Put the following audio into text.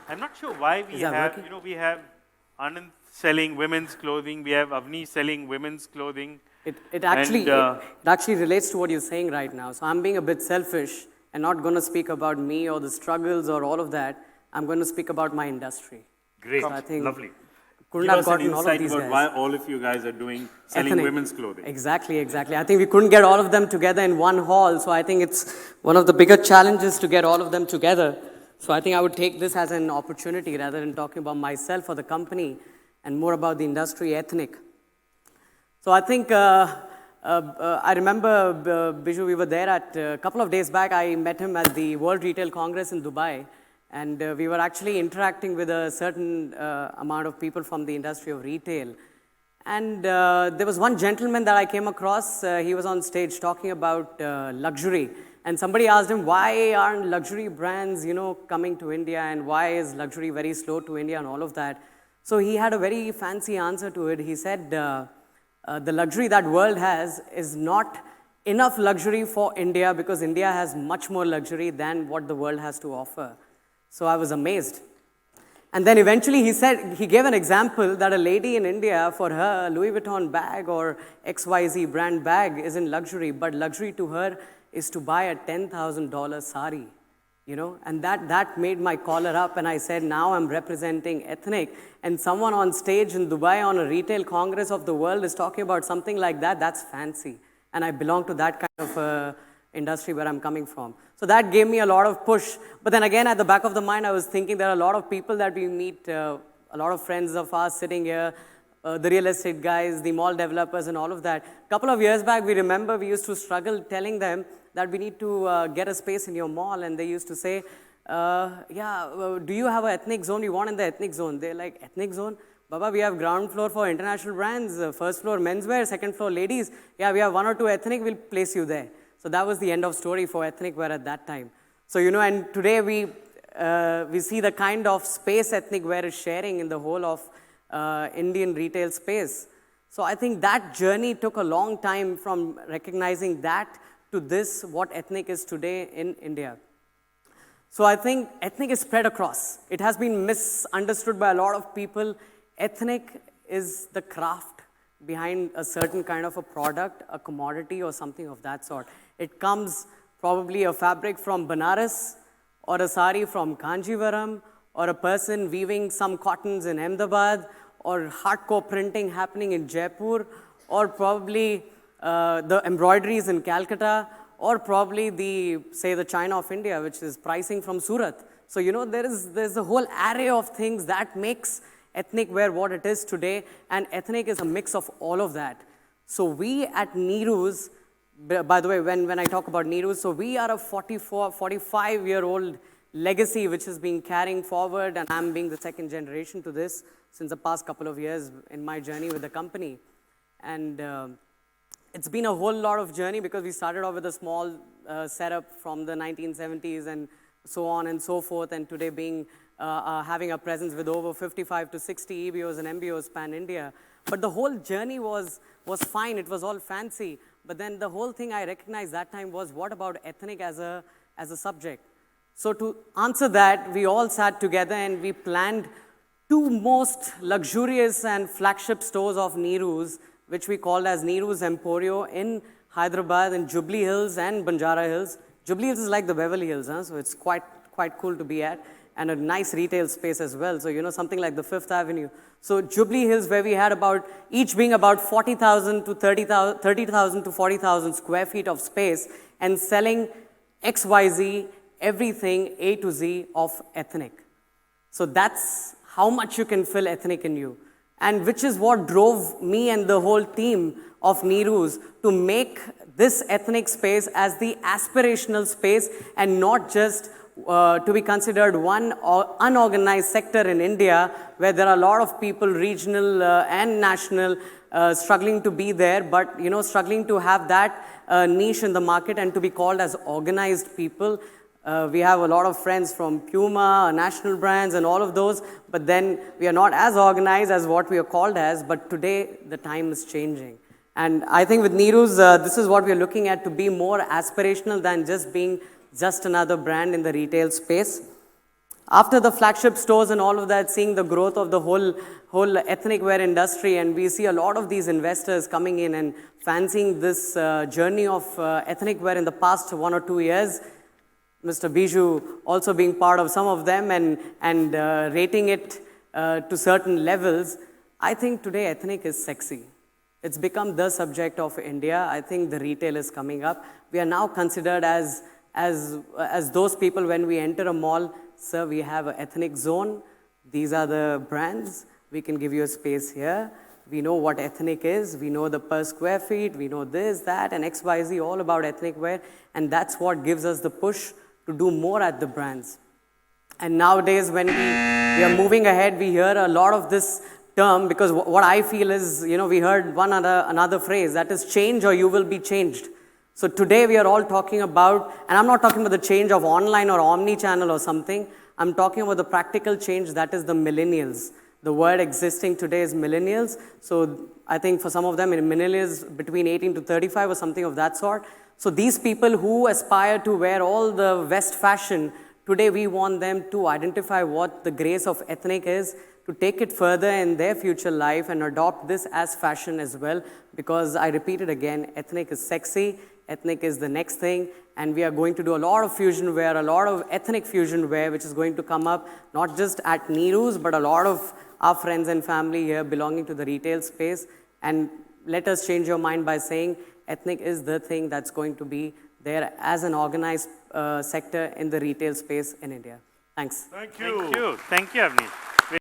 I'm not sure why we have, working? we have Anand selling women's clothing, we have Avnish selling women's clothing. It actually relates to what you're saying right now. So I'm being a bit selfish and not going to speak about me or the struggles or all of that. I'm going to speak about my industry. Great, so I think lovely. Couldn't Give have us an gotten all of insight these about guys. why all of you guys are selling Ethnic. women's clothing. Exactly. I think we couldn't get all of them together in one hall. So I think it's one of the bigger challenges to get all of them together. So I think I would take this as an opportunity rather than talking about myself or the company and more about the industry ethnic. So I think, I remember, Biju, we were there a couple of days back. I met him at the World Retail Congress in Dubai. And we were actually interacting with a certain amount of people from the industry of retail. And there was one gentleman that I came across. He was on stage talking about luxury. And somebody asked him, why aren't luxury brands, coming to India? And why is luxury very slow to India and all of that? So he had a very fancy answer to it. He said, the luxury that world has is not enough luxury for India because India has much more luxury than what the world has to offer. So I was amazed. And then eventually he gave an example that a lady in India, for her, Louis Vuitton bag or XYZ brand bag isn't luxury, but luxury to her is to buy a $10,000 sari, and that made my collar up, and I said, now I'm representing ethnic, and someone on stage in Dubai on a retail congress of the world is talking about something like that, that's fancy, and I belong to that kind of industry where I'm coming from. So that gave me a lot of push. But then again, at the back of the mind, I was thinking there are a lot of people that we meet, a lot of friends of ours sitting here, the real estate guys, the mall developers and all of that. A couple of years back, we remember we used to struggle telling them that we need to get a space in your mall. And they used to say, do you have an ethnic zone? You want in the ethnic zone? They're like, ethnic zone? Baba, we have ground floor for international brands, first floor menswear, second floor ladies. Yeah, we have one or two ethnic, we'll place you there. So that was the end of story for ethnic wear at that time. So, and today we see the kind of space ethnic wear is sharing in the whole of Indian retail space. So I think that journey took a long time from recognizing that to this, what ethnic is today in India. So I think ethnic is spread across. It has been misunderstood by a lot of people. Ethnic is the craft behind a certain kind of a product, a commodity or something of that sort. It comes probably a fabric from Banaras or a sari from Kanjivaram or a person weaving some cottons in Ahmedabad or hardcore printing happening in Jaipur or probably the embroideries in Calcutta or probably the China of India, which is pricing from Surat. So, there's a whole array of things that makes ethnic wear what it is today, and ethnic is a mix of all of that. So we at Neeru's, by the way, when I talk about Neeru's, so we are a 45-year-old legacy which has been carrying forward, and I'm being the second generation to this since the past couple of years in my journey with the company. And it's been a whole lot of journey because we started off with a small setup from the 1970s and so on and so forth, and today being having a presence with over 55 to 60 EBOs and MBOs pan-India. But the whole journey was fine, it was all fancy. But then the whole thing I recognized that time was, what about ethnic as a subject? So to answer that, we all sat together and we planned two most luxurious and flagship stores of Neeru's, which we called as Neeru's Emporio in Hyderabad, in Jubilee Hills and Banjara Hills. Jubilee Hills is like the Beverly Hills, so it's quite cool to be at. And a nice retail space as well. So, something like the Fifth Avenue. So Jubilee Hills, where we had each being about 40,000 to 30,000 to 40,000 square feet of space and selling XYZ, everything A to Z of ethnic. So that's how much you can fill ethnic in you. And which is what drove me and the whole team of Neeru's to make this ethnic space as the aspirational space and not just to be considered one unorganized sector in India where there are a lot of people, regional and national, struggling to be there, but struggling to have that niche in the market and to be called as organized people. We have a lot of friends from Puma, national brands and all of those, but then we are not as organized as what we are called as, but today the time is changing. And I think with Neeru's, this is what we are looking at, to be more aspirational than just being just another brand in the retail space. after the flagship stores and all of that, seeing the growth of the whole ethnic wear industry, and we see a lot of these investors coming in and fancying this journey of ethnic wear in the past 1 or 2 years. Mr. Bijou also being part of some of them and rating it to certain levels. I think today ethnic is sexy. It's become the subject of India. I think the retail is coming up. We are now considered as those people when we enter a mall. Sir, we have an ethnic zone. These are the brands. We can give you a space here. We know what ethnic is. We know the per square feet. We know this, that, and X, Y, Z, all about ethnic wear. And that's what gives us the push to do more at the brands. And nowadays, when we are moving ahead, we hear a lot of this term, because what I feel is, we heard another phrase, that is change or you will be changed. So today we are all talking about, and I'm not talking about the change of online or omni-channel or something. I'm talking about the practical change, that is the millennials. The word existing today is millennials. So I think for some of them, millennials between 18 to 35 or something of that sort. So these people who aspire to wear all the West fashion, today we want them to identify what the grace of ethnic is, to take it further in their future life and adopt this as fashion as well. Because I repeat it again, ethnic is sexy. Ethnic is the next thing, and we are going to do a lot of fusion wear, a lot of ethnic fusion wear, which is going to come up, not just at Neeru's, but a lot of our friends and family here belonging to the retail space. And let us change your mind by saying ethnic is the thing that's going to be there as an organized sector in the retail space in India. Thanks. Thank you. Thank you, Avnish.